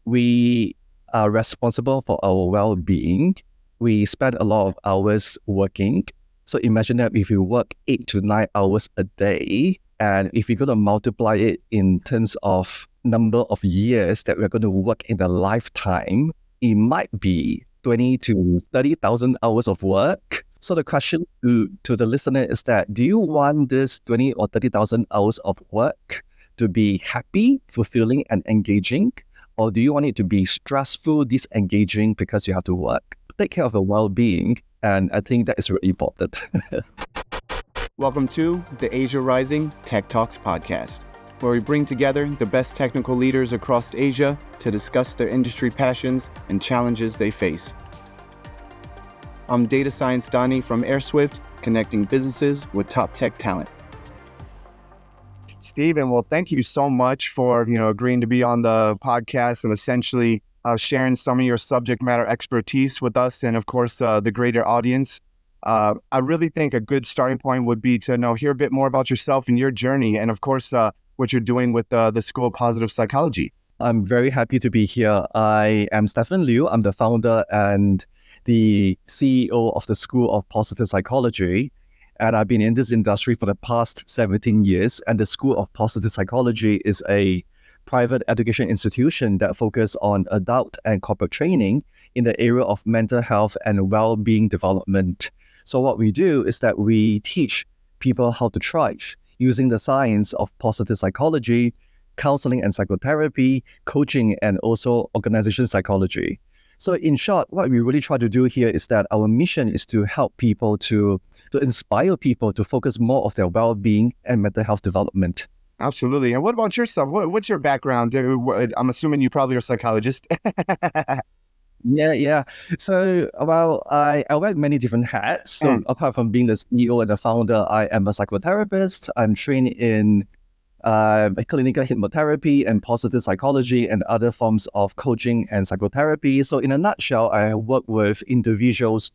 we are responsible for our well-being. We spend a lot of hours working. So imagine that if you work 8 to 9 hours a day, and if you're going to multiply it in terms of number of years that we're going to work in a lifetime, it might be 20 to 30,000 hours of work. So the question to the listener is that, do you want this 20 or 30,000 hours of work to be happy, fulfilling, and engaging? Or do you want it to be stressful, disengaging because you have to work? Take care of your well-being. And I think that is really important. Welcome to the Asia Rising Tech Talks podcast, where we bring together the best technical leaders across Asia to discuss their industry passions and challenges they face. I'm data science Donnie from Airswift, connecting businesses with top tech talent. Stephen, well, thank you so much for agreeing to be on the podcast and essentially sharing some of your subject matter expertise with us and, of course, the greater audience. I really think a good starting point would be to hear a bit more about yourself and your journey and, of course, what you're doing with the School of Positive Psychology. I'm very happy to be here. I am Stephen Lew. I'm the founder and the CEO of the School of Positive Psychology. And I've been in this industry for the past 17 years. And the School of Positive Psychology is a private education institution that focuses on adult and corporate training in the area of mental health and well-being development. So what we do is that we teach people how to thrive using the science of positive psychology, counseling and psychotherapy, coaching, and also organization psychology. So in short, what we really try to do here is that our mission is to help people to inspire people to focus more of their well-being and mental health development. Absolutely. And what about yourself? What's your background? I'm assuming you probably are a psychologist. Yeah. So, I wear many different hats. So apart from being the CEO and the founder, I am a psychotherapist. I'm trained in clinical hypnotherapy and positive psychology and other forms of coaching and psychotherapy. So in a nutshell, I work with individuals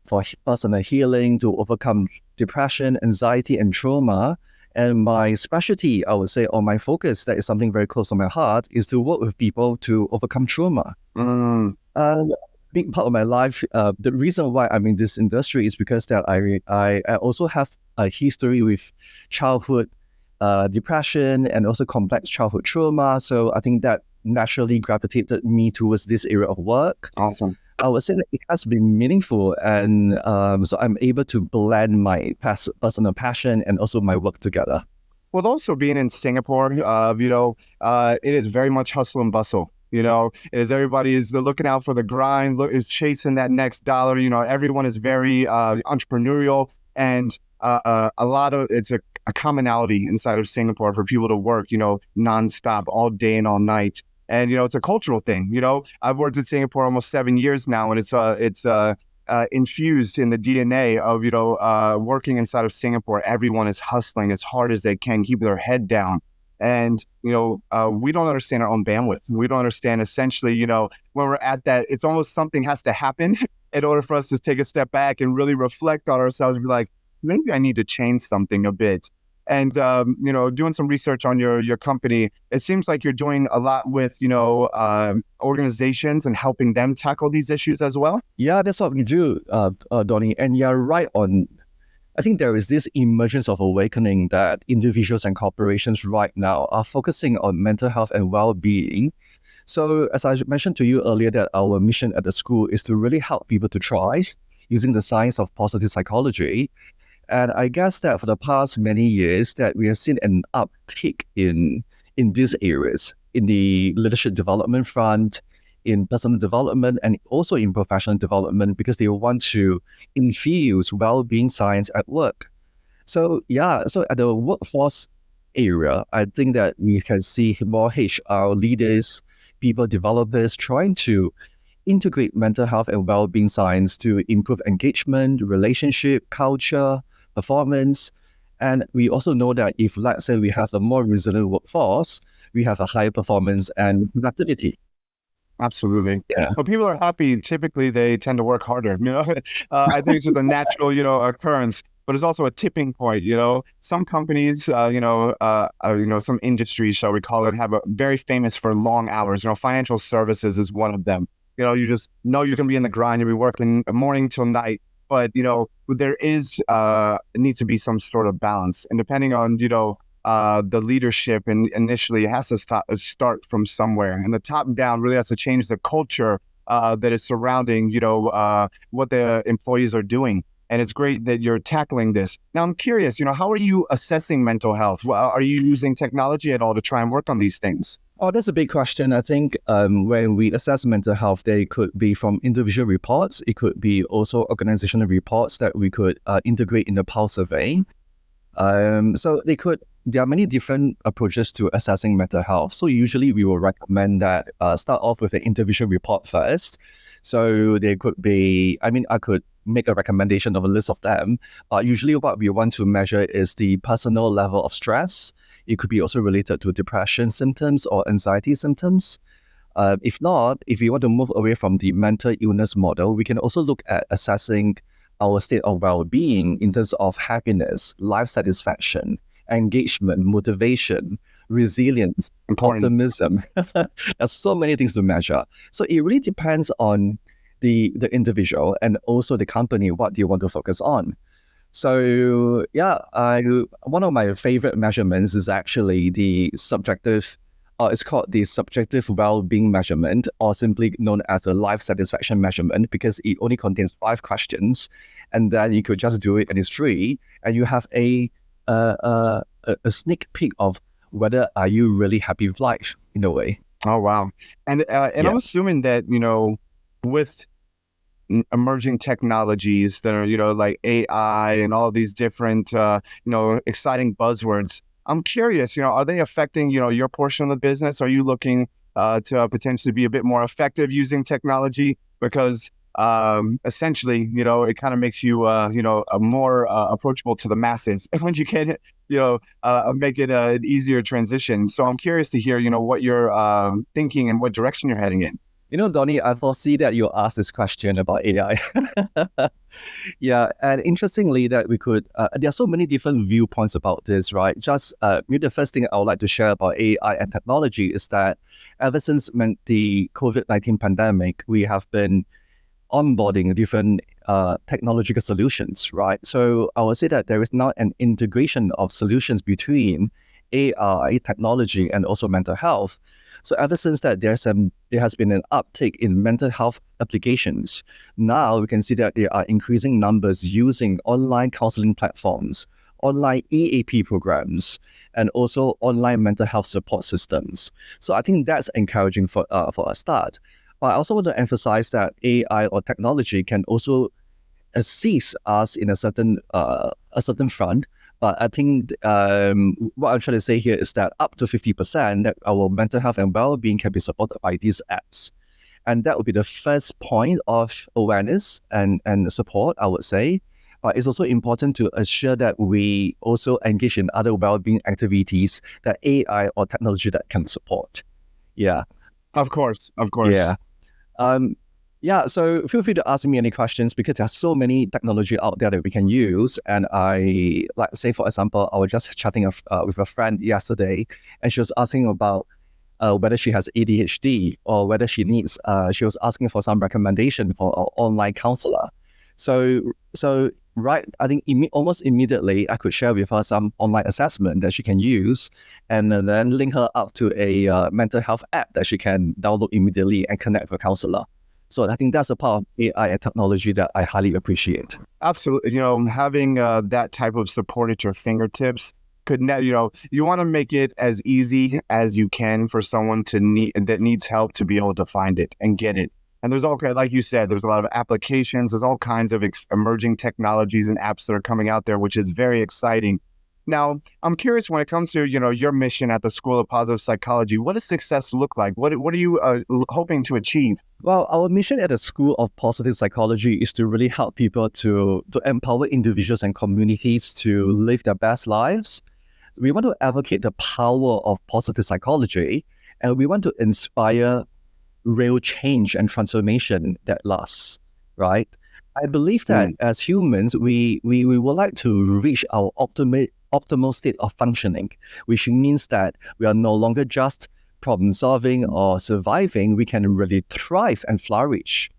for personal healing, to overcome depression, anxiety, and trauma. And my specialty, I would say, or my focus, that is something very close to my heart, is to work with people to overcome trauma. Big part of my life, the reason why I'm in this industry is because that I also have a history with childhood depression and also complex childhood trauma. So I think that naturally gravitated me towards this area of work. Awesome. I would say that it has been meaningful, and so I'm able to blend my personal passion and also my work together. Well, also being in Singapore, it is very much hustle and bustle. It is everybody is looking out for the grind, is chasing that next dollar. Everyone is very entrepreneurial, and a lot of it's a commonality inside of Singapore for people to work, nonstop all day and all night. And, it's a cultural thing. I've worked in Singapore almost 7 years now, and it's infused in the DNA of, working inside of Singapore. Everyone is hustling as hard as they can, keep their head down. And, we don't understand our own bandwidth. We don't understand essentially, when we're at that, it's almost something has to happen in order for us to take a step back and really reflect on ourselves and be like, maybe I need to change something a bit. And, doing some research on your company, it seems like you're doing a lot with, organizations and helping them tackle these issues as well. Yeah, that's what we do, Donnie. And you're right on. I think there is this emergence of awakening that individuals and corporations right now are focusing on mental health and well-being. So as I mentioned to you earlier, that our mission at the school is to really help people to thrive using the science of positive psychology. And I guess that for the past many years that we have seen an uptick in these areas, in the leadership development front, in personal development, and also in professional development, because they want to infuse well-being science at work. So at the workforce area, I think that we can see more HR leaders, people developers trying to integrate mental health and well-being science to improve engagement, relationship, culture, performance. And we also know that if, let's say, we have a more resilient workforce, we have a higher performance and productivity. Absolutely. Yeah. When people are happy, typically they tend to work harder. I think it's just a natural, occurrence. but it's also a tipping point. Some companies, some industries, shall we call it, have a very famous for long hours. Financial services is one of them. You just know you're going to be in the grind. You'll be working morning till night. But, there needs to be some sort of balance. And depending on, the leadership, and initially it has to start from somewhere. And the top down really has to change the culture that is surrounding, what the employees are doing. And it's great that you're tackling this. Now, I'm curious, how are you assessing mental health? Well, are you using technology at all to try and work on these things? Oh, that's a big question. I think when we assess mental health, they could be from individual reports. It could be also organizational reports that we could integrate in the pulse survey. There are many different approaches to assessing mental health. So usually we will recommend that start off with an individual report first. So they could be, I could make a recommendation of a list of them. Usually what we want to measure is the personal level of stress. It could be also related to depression symptoms or anxiety symptoms. If not, if we want to move away from the mental illness model, we can also look at assessing our state of well-being in terms of happiness, life satisfaction, engagement, motivation, resilience, optimism. There's so many things to measure. So it really depends on the individual and also the company, what do you want to focus on. So one of my favorite measurements is actually the subjective, it's called the subjective well-being measurement, or simply known as a life satisfaction measurement, because it only contains 5 questions, and then you could just do it and it's free, and you have a sneak peek of whether are you really happy with life in a way. Oh, wow. And I'm assuming that, with emerging technologies that are, like AI and all of these different, exciting buzzwords, I'm curious, are they affecting, your portion of the business? Are you looking to potentially be a bit more effective using technology? Because essentially, it kind of makes you, more approachable to the masses when you can, make it an easier transition. So I'm curious to hear, what you're thinking and what direction you're heading in. Donnie, I foresee that you'll ask this question about AI. Yeah, and interestingly that we could, there are so many different viewpoints about this, right? Just the first thing I would like to share about AI and technology is that ever since the COVID-19 pandemic, we have been onboarding different technological solutions, right? So I would say that there is now an integration of solutions between AI, technology, and also mental health. So ever since that, there has been an uptick in mental health applications. Now we can see that there are increasing numbers using online counseling platforms, online EAP programs, and also online mental health support systems. So I think that's encouraging for a start. But I also want to emphasize that AI or technology can also assist us in a certain front. But I think what I'm trying to say here is that up to 50% that our mental health and well-being can be supported by these apps. And that would be the first point of awareness and support, I would say. But it's also important to assure that we also engage in other well-being activities that AI or technology that can support. Yeah. Of course. Yeah. So feel free to ask me any questions, because there's so many technology out there that we can use. And say, for example, I was just chatting with a friend yesterday, and she was asking about whether she has ADHD or whether she needs, she was asking for some recommendation for an online counselor. So right, I think almost immediately I could share with her some online assessment that she can use, and then link her up to a mental health app that she can download immediately and connect with a counselor. So I think that's a part of AI and technology that I highly appreciate. Absolutely. Having that type of support at your fingertips you want to make it as easy as you can for someone that needs help to be able to find it and get it. And there's like you said, there's a lot of applications. There's all kinds of emerging technologies and apps that are coming out there, which is very exciting. Now, I'm curious, when it comes to, your mission at the School of Positive Psychology, what does success look like? What are you hoping to achieve? Well, our mission at the School of Positive Psychology is to really help people to empower individuals and communities to live their best lives. We want to advocate the power of positive psychology, and we want to inspire real change and transformation that lasts, right? I believe that Mm. as humans, we would like to reach our optimal state of functioning, which means that we are no longer just problem solving or surviving, we can really thrive and flourish.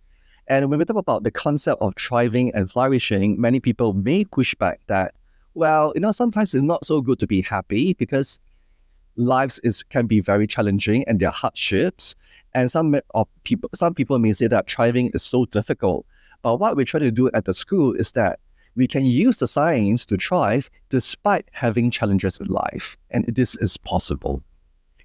And when we talk about the concept of thriving and flourishing, many people may push back that, well, sometimes it's not so good to be happy because lives can be very challenging and there are hardships. And some people may say that thriving is so difficult. But what we try to do at the school is that we can use the science to thrive despite having challenges in life. And this is possible.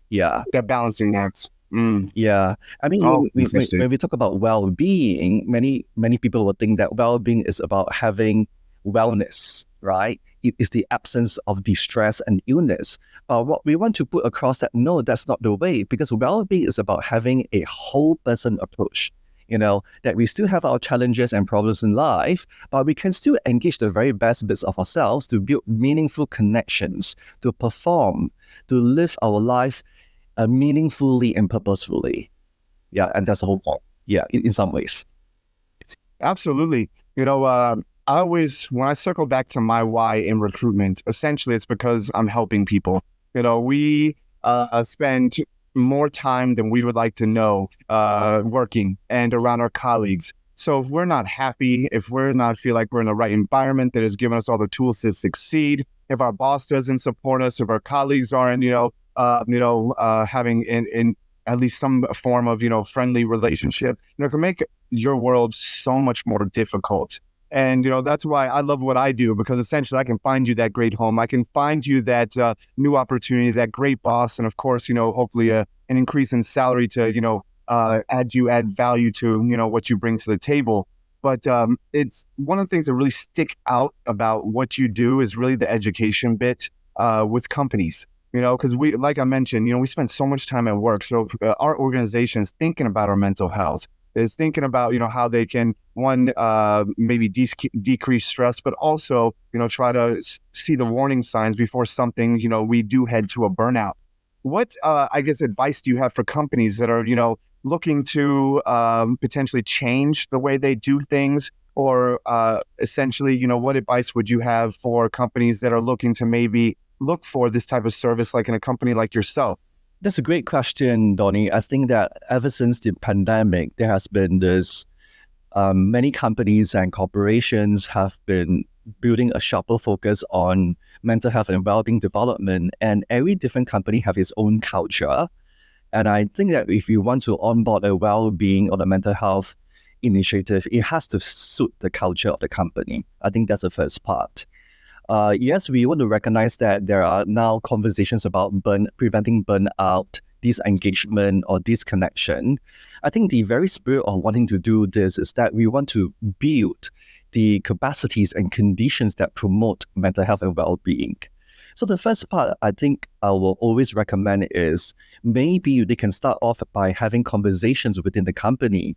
Yeah. That balancing act. Mm. Yeah, I mean, Oh, when interesting. we talk about well-being, many people would think that well-being is about having wellness, right? It is the absence of distress and illness. But what we want to put across that no, that's not the way, because well-being is about having a whole person approach. That we still have our challenges and problems in life, but we can still engage the very best bits of ourselves to build meaningful connections, to perform, to live our life meaningfully and purposefully. Yeah, and that's the whole point. Yeah, in some ways. Absolutely. I always, when I circle back to my why in recruitment, essentially it's because I'm helping people. We spend more time than we would like to know working and around our colleagues. So if we're not happy, if we're not feel like we're in the right environment that has given us all the tools to succeed, if our boss doesn't support us, if our colleagues aren't, having in at least some form of, friendly relationship, it can make your world so much more difficult. And, that's why I love what I do, because essentially I can find you that great home. I can find you that new opportunity, that great boss. And of course, hopefully an increase in salary to, add value to, what you bring to the table. But it's one of the things that really stick out about what you do is really the education bit with companies. Because like I mentioned, we spend so much time at work. So our organization is thinking about our mental health, is thinking about, how they can, one, maybe decrease stress, but also, try to see the warning signs before something, we do head to a burnout. What, I guess, advice do you have for companies that are, looking to potentially change the way they do things? Or essentially, what advice would you have for companies that are looking to maybe look for this type of service, like in a company like yourself? That's a great question, Donnie. I think that ever since the pandemic, there has been this, many companies and corporations have been building a sharper focus on mental health and well-being development, and every different company have its own culture. And I think that if you want to onboard a well-being or a mental health initiative, it has to suit the culture of the company. I think that's the first part. Yes, we want to recognize that there are now conversations about preventing burnout, disengagement, or disconnection. I think the very spirit of wanting to do this is that we want to build the capacities and conditions that promote mental health and well-being. So the first part I think I will always recommend is maybe they can start off by having conversations within the company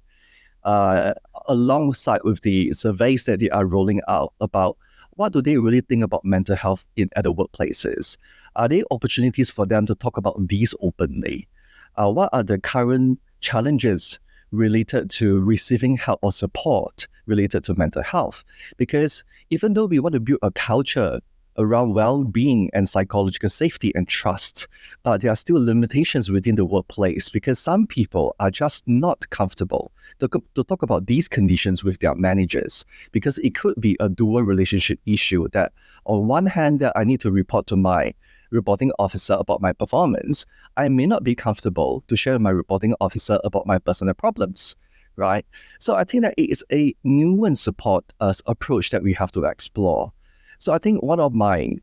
alongside with the surveys that they are rolling out about what do they really think about mental health at the workplaces? Are there opportunities for them to talk about these openly? What are the current challenges related to receiving help or support related to mental health? Because even though we want to build a culture around well-being and psychological safety and trust, but there are still limitations within the workplace because some people are just not comfortable to talk about these conditions with their managers, because it could be a dual relationship issue that on one hand that I need to report to my reporting officer about my performance, I may not be comfortable to share with my reporting officer about my personal problems, right? So I think that it is a nuanced support approach that we have to explore. So I think one of my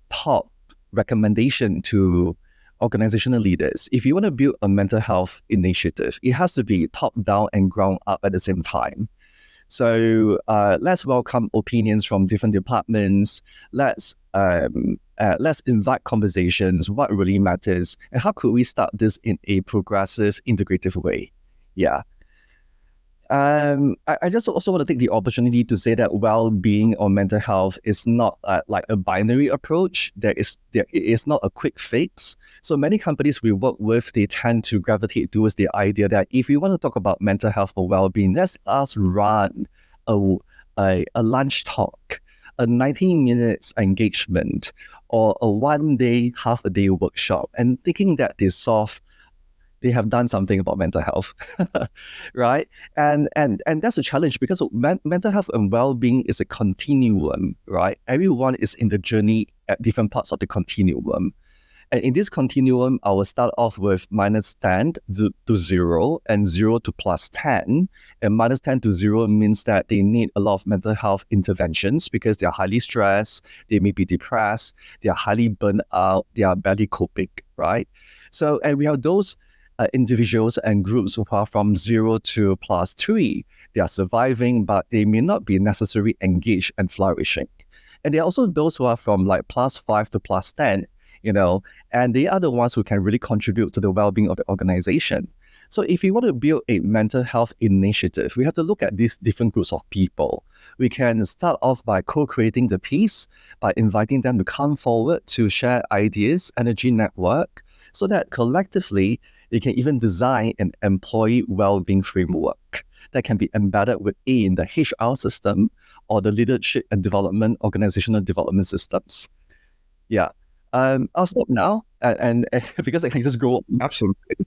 top recommendation to organizational leaders, if you want to build a mental health initiative, it has to be top down and ground up at the same time. So let's welcome opinions from different departments. Let's invite conversations, what really matters, and how could we start this in a progressive, integrative way? Yeah. I just also want to take the opportunity to say that well-being or mental health is not like a binary approach. It is not a quick fix. So many companies we work with, they tend to gravitate towards the idea that if we want to talk about mental health or well-being, let's us run a, a lunch talk, a 90 minutes engagement, or a 1 day, half a day workshop, and thinking that they have done something about mental health, right? And that's a challenge because mental health and well-being is a continuum, right? Everyone is in the journey at different parts of the continuum. And in this continuum, I will start off with -10 to 0 and 0 to +10. And -10 to 0 means that they need a lot of mental health interventions because they are highly stressed, they may be depressed, they are highly burnt out, they are barely coping, right? So, and we have those individuals and groups who are from 0 to +3. They are surviving, but they may not be necessarily engaged and flourishing. And there are also those who are from like +5 to +10, and they are the ones who can really contribute to the well-being of the organization. So if you want to build a mental health initiative, we have to look at these different groups of people. We can start off by co-creating the piece, by inviting them to come forward to share ideas, energy network, so that collectively they can even design an employee well-being framework that can be embedded within the HR system or the leadership and development, organizational development systems. Yeah. I'll stop now, and because I can just go. Absolutely.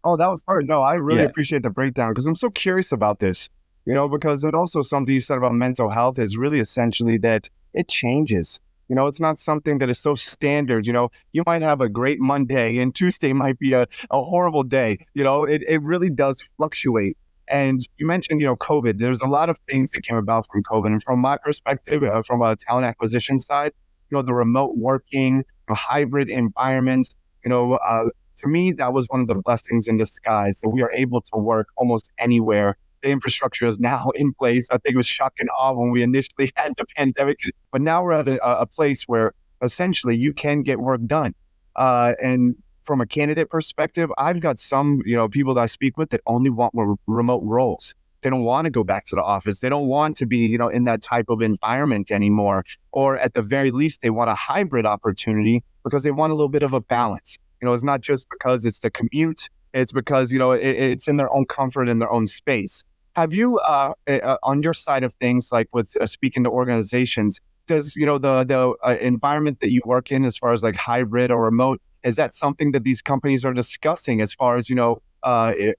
Oh, that was hard. No, I really appreciate the breakdown because I'm so curious about this, because it also something you said about mental health is really essentially that it changes. It's not something that is so standard. You might have a great Monday and Tuesday might be a horrible day. It really does fluctuate. And you mentioned, COVID. There's a lot of things that came about from COVID. And from my perspective, from a talent acquisition side, the remote working, hybrid environments, to me, that was one of the blessings in disguise that we are able to work almost anywhere. The infrastructure is now in place. I think it was shock and awe when we initially had the pandemic, but now we're at a place where essentially you can get work done. And from a candidate perspective, I've got some, people that I speak with that only want remote roles. They don't want to go back to the office. They don't want to be, in that type of environment anymore. Or at the very least, they want a hybrid opportunity because they want a little bit of a balance. It's not just because it's the commute. It's because, it's in their own comfort in their own space. Have you, on your side of things, like with speaking to organizations, does, the environment that you work in as far as like hybrid or remote, is that something that these companies are discussing as far as,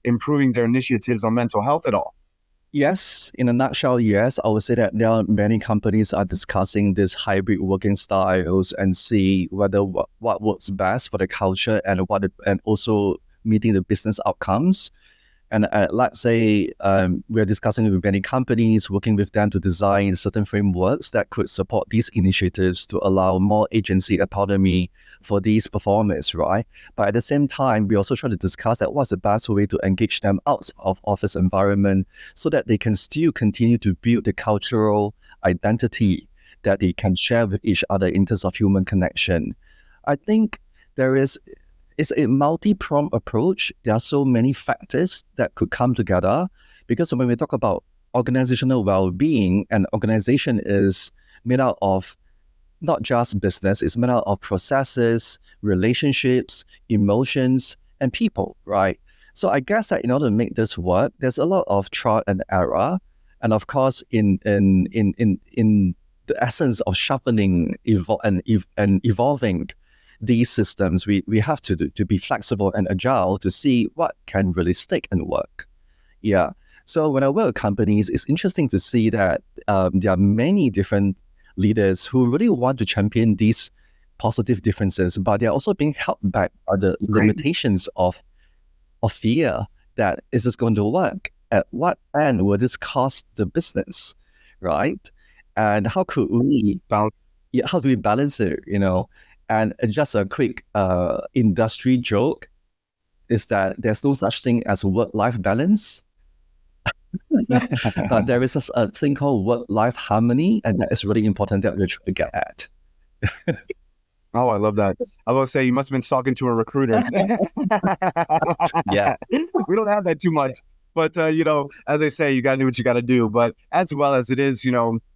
improving their initiatives on mental health at all? Yes, in a nutshell, yes. I would say that there are many companies are discussing these hybrid working styles and see whether what works best for the culture and and also meeting the business outcomes. And let's say we're discussing with many companies, working with them to design certain frameworks that could support these initiatives to allow more agency autonomy for these performers, right? But at the same time, we also try to discuss that what's the best way to engage them out of office environment so that they can still continue to build the cultural identity that they can share with each other in terms of human connection. I think it's a multi-pronged approach. There are so many factors that could come together because when we talk about organizational well-being, an organization is made out of not just business, it's made out of processes, relationships, emotions, and people, right? So I guess that in order to make this work, there's a lot of trial and error. And of course, in the essence of sharpening and evolving these systems, we have to be flexible and agile to see what can really stick and work. Yeah. So when I work with companies, it's interesting to see that there are many different leaders who really want to champion these positive differences, but they're also being held back by the limitations of fear that is this going to work? At what end will this cost the business, right? And how do we balance it, And just a quick industry joke is that there's no such thing as work-life balance, but there is a thing called work-life harmony, and that is really important that we're trying to get at. Oh, I love that. I will say you must have been talking to a recruiter. Yeah. We don't have that too much. But, as I say, you got to do what you got to do. But as well as it is,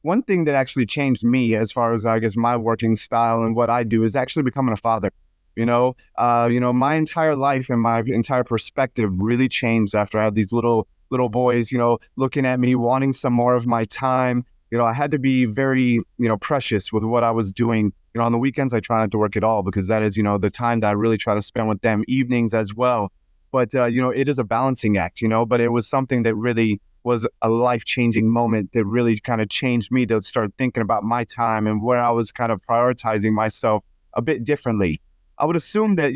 one thing that actually changed me as far as, I guess, my working style and what I do is actually becoming a father. My entire life and my entire perspective really changed after I had these little little boys, looking at me, wanting some more of my time. I had to be very, precious with what I was doing. On the weekends, I try not to work at all because that is, the time that I really try to spend with them, evenings as well. But, it is a balancing act, but it was something that really was a life-changing moment that really kind of changed me to start thinking about my time and where I was kind of prioritizing myself a bit differently. I would assume that,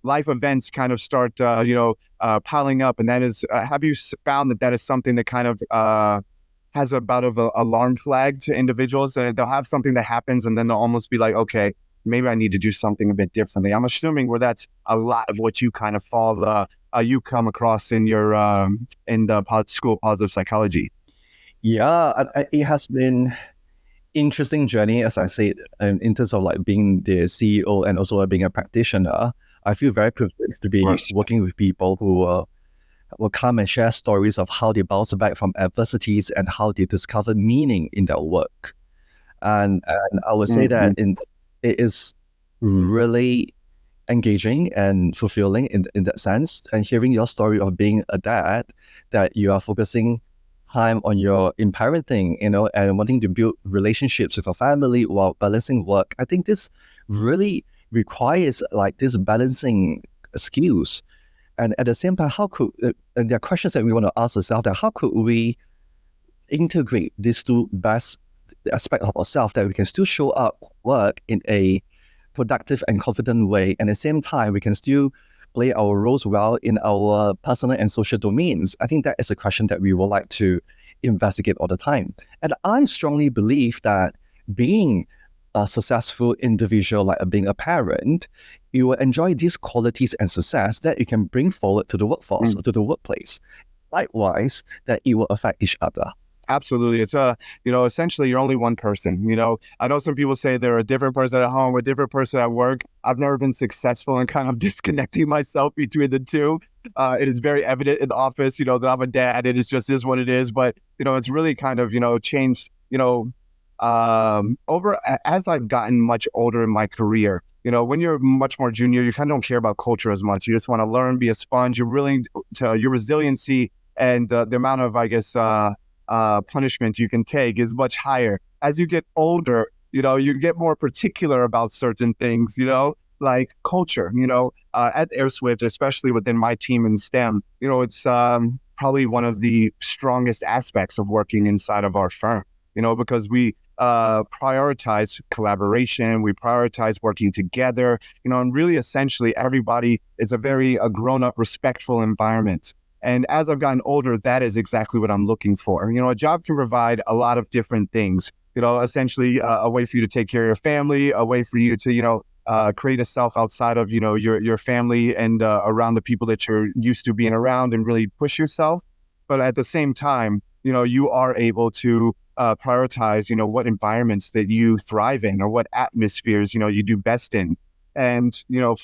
life events kind of start, piling up. And that is, have you found that is something that kind of has about of an alarm flag to individuals, and they'll have something that happens and then they'll almost be like, okay, maybe I need to do something a bit differently. I'm assuming where that's a lot of what you kind of you come across in your in the school of positive psychology. Yeah, it has been interesting journey, as I said, in terms of like being the CEO and also being a practitioner. I feel very privileged to be working with people who will come and share stories of how they bounce back from adversities and how they discover meaning in their work. And I would say that it is really engaging and fulfilling in that sense. And hearing your story of being a dad, that you are focusing time on your in parenting, and wanting to build relationships with your family while balancing work. I think this really requires like this balancing skills. And at the same time, how could and there are questions that we want to ask ourselves, that how could we integrate these two best aspect of ourselves, that we can still show up work in a productive and confident way, and at the same time we can still play our roles well in our personal and social domains. I think that is a question that we would like to investigate all the time. And I strongly believe that being a successful individual, like being a parent, you will enjoy these qualities and success that you can bring forward to the workforce or to the workplace. Likewise, that it will affect each other. Absolutely. It's essentially you're only one person. I know some people say they're a different person at home, a different person at work. I've never been successful in kind of disconnecting myself between the two. It is very evident in the office, that I'm a dad. It is what it is. But, it's really kind of, changed, over as I've gotten much older in my career. When you're much more junior, you kind of don't care about culture as much. You just want to learn, be a sponge. You're willing to, your resiliency and the amount of, I guess, punishment you can take is much higher. As you get older, you get more particular about certain things, like culture, at Airswift, especially within my team in STEM, it's probably one of the strongest aspects of working inside of our firm, because we prioritize collaboration, we prioritize working together, and really essentially everybody is a very grown-up, respectful environment. And as I've gotten older, that is exactly what I'm looking for. A job can provide a lot of different things, essentially a way for you to take care of your family, a way for you to, create a self outside of, your family and around the people that you're used to being around and really push yourself. But at the same time, you are able to prioritize, what environments that you thrive in or what atmospheres, you do best in. And,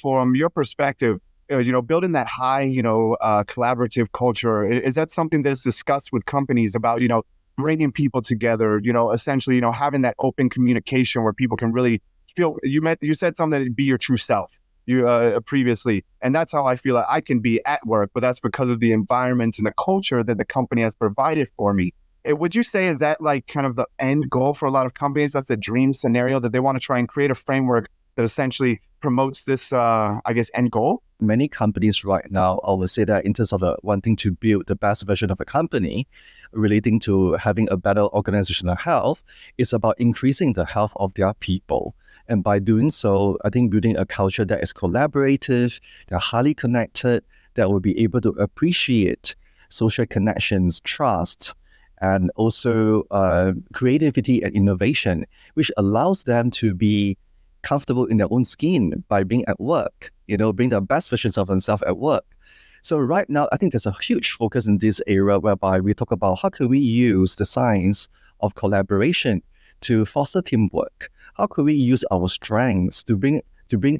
from your perspective, building that high, collaborative culture, is that something that is discussed with companies about, bringing people together, essentially, having that open communication where people can really feel, you said something, that be your true self previously. And that's how I feel like I can be at work, but that's because of the environment and the culture that the company has provided for me. Would you say, is that like kind of the end goal for a lot of companies? That's the dream scenario, that they want to try and create a framework that essentially promotes this, end goal? Many companies right now, I would say that in terms of wanting to build the best version of a company, relating to having a better organizational health, is about increasing the health of their people. And by doing so, I think building a culture that is collaborative, that are highly connected, that will be able to appreciate social connections, trust, and also creativity and innovation, which allows them to be comfortable in their own skin by being at work, bring the best versions of themselves at work. So right now, I think there's a huge focus in this area whereby we talk about how can we use the science of collaboration to foster teamwork? How could we use our strengths to bring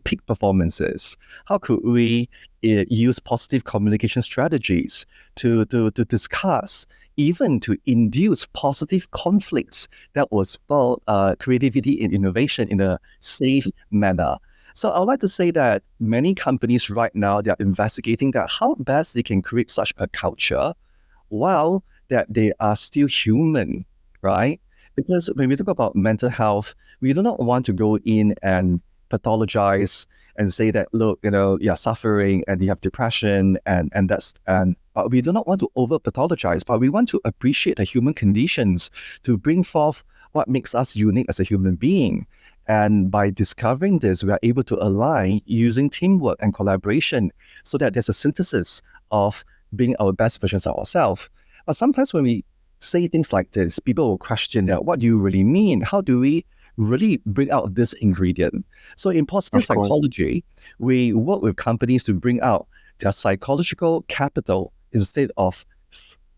peak performances? How could we use positive communication strategies to discuss, even to induce positive conflicts that will spur creativity and innovation in a safe manner? So I would like to say that many companies right now, they are investigating that how best they can create such a culture while that they are still human, right? Because when we talk about mental health, we do not want to go in and pathologize and say that, look, you're suffering and you have depression and but we do not want to over pathologize, but we want to appreciate the human conditions to bring forth what makes us unique as a human being. And by discovering this, we are able to align using teamwork and collaboration so that there's a synthesis of being our best versions of ourselves. But sometimes when we say things like this, people will question that, what do you really mean? How do we really bring out this ingredient? So in positive Of course. psychology, we work with companies to bring out their psychological capital instead of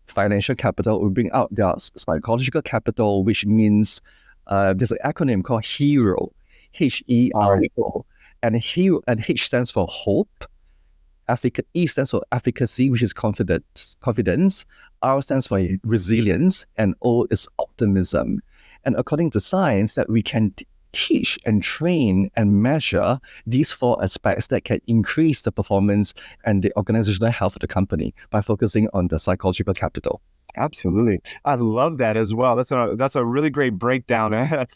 financial capital. We bring out their psychological capital, which means there's an acronym called HERO, HERO, and HERO and H stands for hope. E stands for efficacy, which is confidence. R stands for resilience, and O is optimism. And according to science, that we can teach and train and measure these four aspects that can increase the performance and the organizational health of the company by focusing on the psychological capital. Absolutely. I love that as well. That's a really great breakdown. I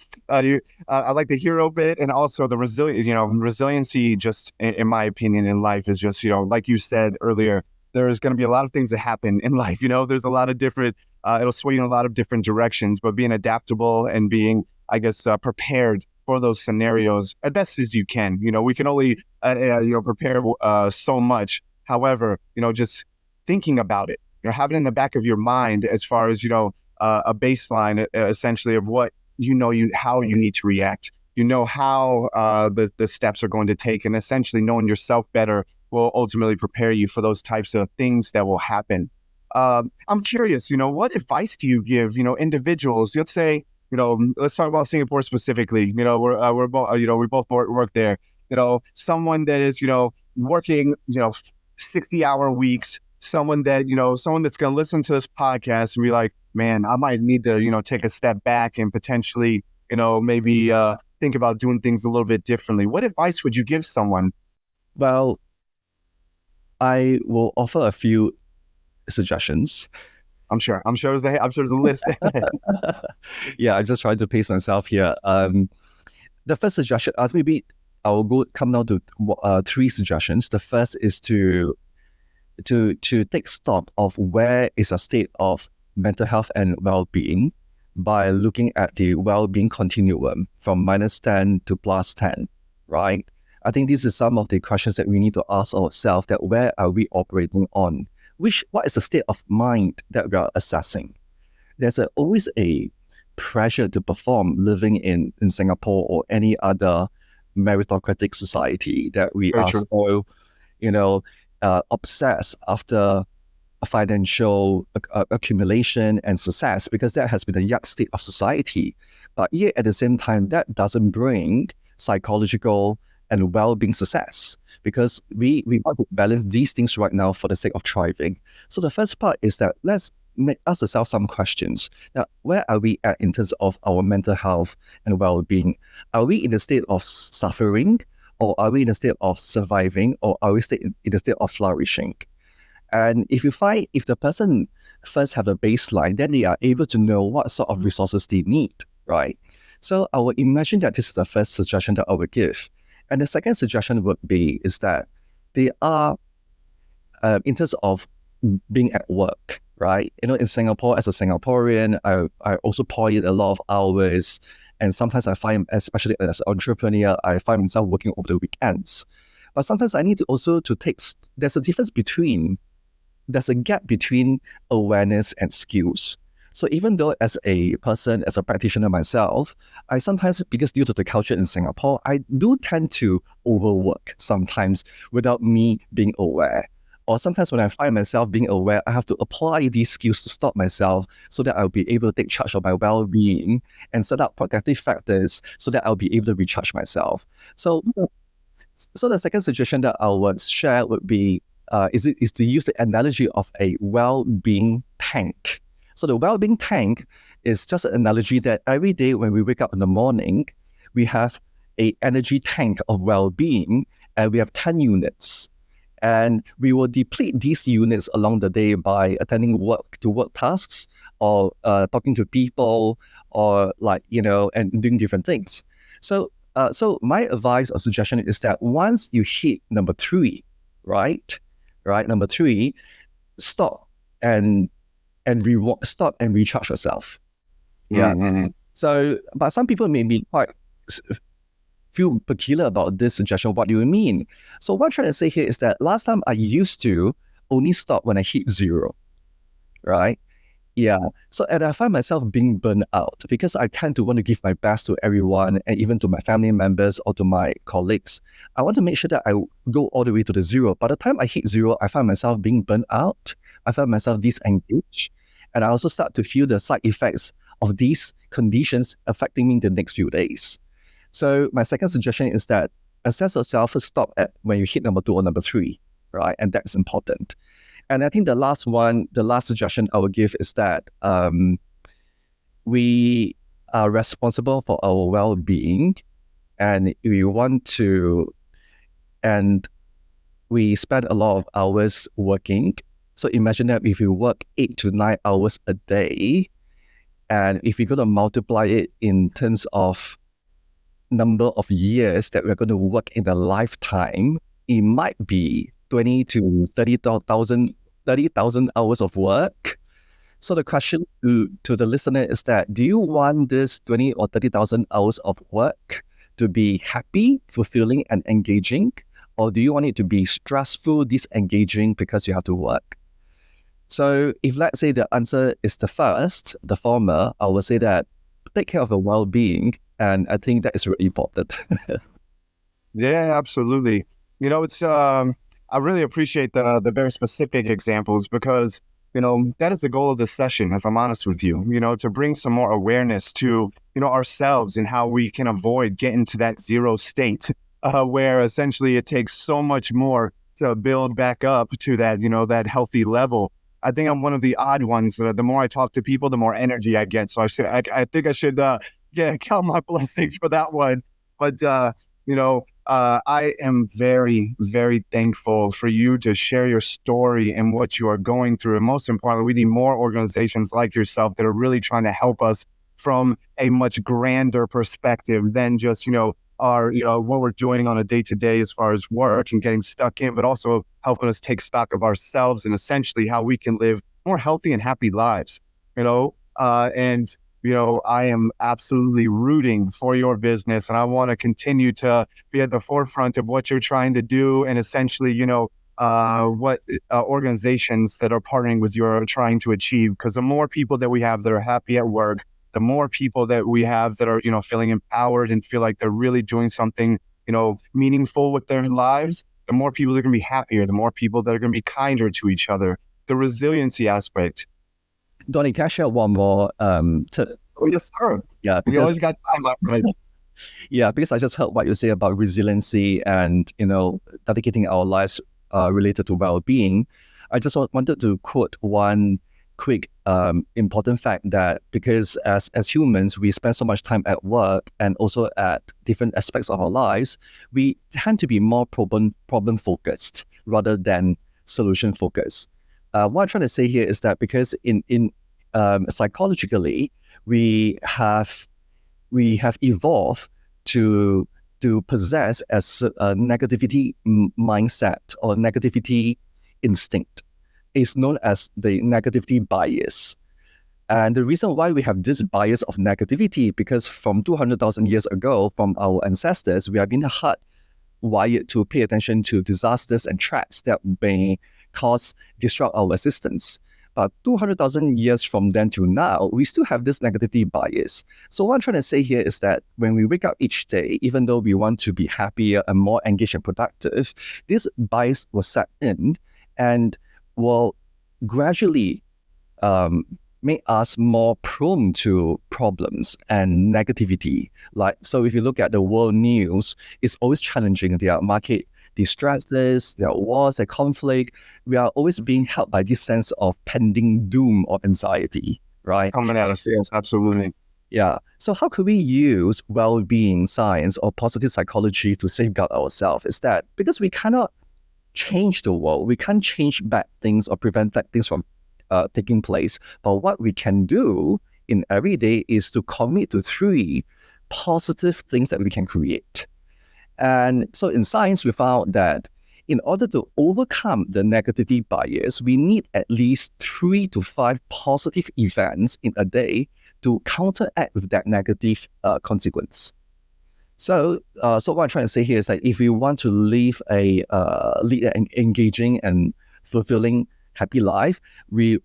like the hero bit, and also the resiliency, just in my opinion, in life is just, like you said earlier, there's going to be a lot of things that happen in life. There's a lot of different, it'll sway you in a lot of different directions, but being adaptable and being, I guess, prepared for those scenarios as best as you can. We can only, prepare so much. However, just thinking about it, have it in the back of your mind as far as, a baseline essentially of what, how you need to react, how the steps are going to take, and essentially knowing yourself better will ultimately prepare you for those types of things that will happen. I'm curious, what advice do you give, individuals? Let's say, let's talk about Singapore specifically. We're both, we both work there. Someone that is, working, 60-hour weeks. Someone that's going to listen to this podcast and be like, man, I might need to, take a step back and potentially, maybe think about doing things a little bit differently. What advice would you give someone? Well, I will offer a few suggestions. I'm sure there's a list. Yeah, I'm just trying to pace myself here. The first suggestion, maybe I will come down to three suggestions. The first is to take stock of where is a state of mental health and well-being by looking at the well-being continuum from -10 to +10, right? I think this is some of the questions that we need to ask ourselves, that where are we operating on? What is the state of mind that we are assessing? There's always a pressure to perform living in Singapore or any other meritocratic society, that we Very are true. so, obsessed after a financial accumulation and success, because that has been the yardstick of society. But yet at the same time, that doesn't bring psychological and well-being success, because we want to balance these things right now for the sake of thriving. So the first part is that let's ask ourselves some questions. Now, where are we at in terms of our mental health and well-being? Are we in a state of suffering, or are we in a state of surviving, or are we in a state of flourishing? And if the person first have a baseline, then they are able to know what sort of resources they need, right? So I would imagine that this is the first suggestion that I would give. And the second suggestion would be is that they are, in terms of being at work, right? In Singapore, as a Singaporean, I also pour in a lot of hours. And sometimes I find, especially as an entrepreneur, I find myself working over the weekends. But sometimes I need to also there's a gap between awareness and skills. So even though as a person, as a practitioner myself, I sometimes, because due to the culture in Singapore, I do tend to overwork sometimes without me being aware. Or sometimes when I find myself being aware, I have to apply these skills to stop myself so that I'll be able to take charge of my well-being and set up protective factors so that I'll be able to recharge myself. So the second suggestion that I would share would be is to use the analogy of a well-being tank. So the well-being tank is just an analogy that every day when we wake up in the morning, we have an energy tank of well-being, and we have 10 units. And we will deplete these units along the day by attending work tasks or talking to people or and doing different things. So my advice or suggestion is that once you hit number 3, right, number 3, stop and stop and recharge yourself. Yeah. Mm-hmm. So, but some people may be quite feel peculiar about this suggestion. What do you mean? So what I'm trying to say here is that last time I used to only stop when I hit 0, right? Yeah. So and I find myself being burned out because I tend to want to give my best to everyone and even to my family members or to my colleagues. I want to make sure that I go all the way to the 0. By the time I hit 0, I find myself being burned out. I find myself disengaged. And I also start to feel the side effects of these conditions affecting me the next few days. So my second suggestion is that assess yourself, stop at when you hit number 2 or number 3, right? And that's important. And I think the last suggestion I would give is that we are responsible for our well-being, and we spend a lot of hours working. So imagine that if you work 8 to 9 hours a day, and if you're going to multiply it in terms of number of years that we're going to work in a lifetime, it might be 20 to 30,000 hours of work. So the question to the listener is that, do you want this 20 or 30,000 hours of work to be happy, fulfilling, and engaging? Or do you want it to be stressful, disengaging because you have to work? So if let's say the answer is the former, I will say that take care of your well-being. And I think that is really important. Yeah, absolutely. It's I really appreciate the very specific examples because, that is the goal of this session, if I'm honest with you, to bring some more awareness to, ourselves and how we can avoid getting to that 0 state where essentially it takes so much more to build back up to that, that healthy level. I think I'm one of the odd ones. The more I talk to people, the more energy I get. So I think I should count my blessings for that one. But, I am very, very thankful for you to share your story and what you are going through. And most importantly, we need more organizations like yourself that are really trying to help us from a much grander perspective than just, what we're doing on a day-to-day as far as work and getting stuck in, but also helping us take stock of ourselves and essentially how we can live more healthy and happy lives, I am absolutely rooting for your business, and I want to continue to be at the forefront of what you're trying to do, and essentially, what organizations that are partnering with you are trying to achieve. Because the more people that we have that are happy at work, the more people that we have that are, feeling empowered and feel like they're really doing something, meaningful with their lives, the more people that are going to be happier, the more people that are going to be kinder to each other. The resiliency aspect. Donnie, can I share one more tip? Oh, yes, sir. Yeah, we always got time left, right? Yeah, because I just heard what you say about resiliency and, dedicating our lives related to well-being. I just wanted to quote one quick important fact that because as humans, we spend so much time at work and also at different aspects of our lives, we tend to be more problem focused rather than solution focused. What I'm trying to say here is that because in psychologically, we have evolved to possess a negativity mindset or negativity instinct. It's known as the negativity bias. And the reason why we have this bias of negativity, because from 200,000 years ago, from our ancestors, we have been hardwired to pay attention to disasters and threats that may disrupt our existence. But 200,000 years from then to now, we still have this negativity bias. So what I'm trying to say here is that when we wake up each day, even though we want to be happier and more engaged and productive, this bias will set in and will gradually make us more prone to problems and negativity. So if you look at the world news, it's always challenging. There are market distresses, there are wars, there are conflict. We are always being held by this sense of pending doom or anxiety, right? Coming at us, yes, absolutely. Yeah. So how could we use well-being science or positive psychology to safeguard ourselves? Is that because we cannot change the world. We can't change bad things or prevent bad things from taking place. But what we can do in every day is to commit to 3 positive things that we can create. And so in science, we found that in order to overcome the negativity bias, we need at least 3 to 5 positive events in a day to counteract with that negative consequence. So what I'm trying to say here is that if we want to live lead an engaging and fulfilling happy life,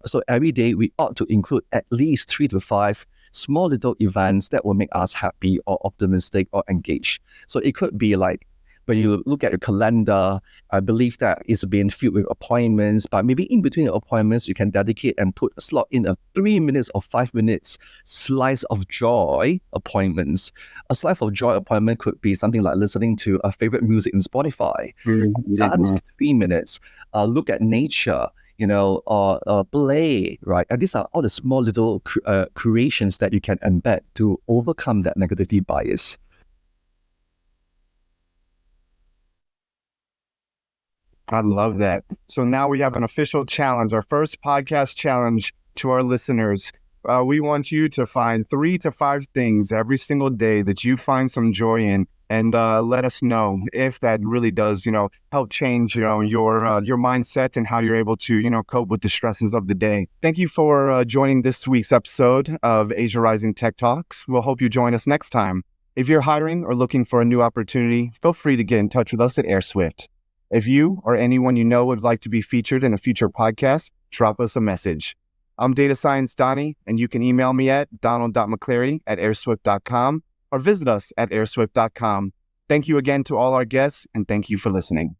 so every day we ought to include at least 3 to 5 small little events that will make us happy or optimistic or engaged. So it could be like, when you look at your calendar, I believe that it's being filled with appointments, but maybe in between the appointments, you can dedicate and put a slot in a 3 minutes or 5 minutes slice of joy appointments. A slice of joy appointment could be something like listening to a favorite music in Spotify, dance for 3 minutes, look at nature, or play, right? And these are all the small little creations that you can embed to overcome that negativity bias. I love that. So now we have an official challenge, our first podcast challenge to our listeners. We want you to find 3 to 5 things every single day that you find some joy in, and let us know if that really does, help change, your mindset and how you're able to, cope with the stresses of the day. Thank you for joining this week's episode of Asia Rising Tech Talks. We'll hope you join us next time. If you're hiring or looking for a new opportunity, feel free to get in touch with us at Airswift. If you or anyone you know would like to be featured in a future podcast, drop us a message. I'm Data Science Donnie, and you can email me at donald.maclary@airswift.com or visit us at airswift.com. Thank you again to all our guests, and thank you for listening.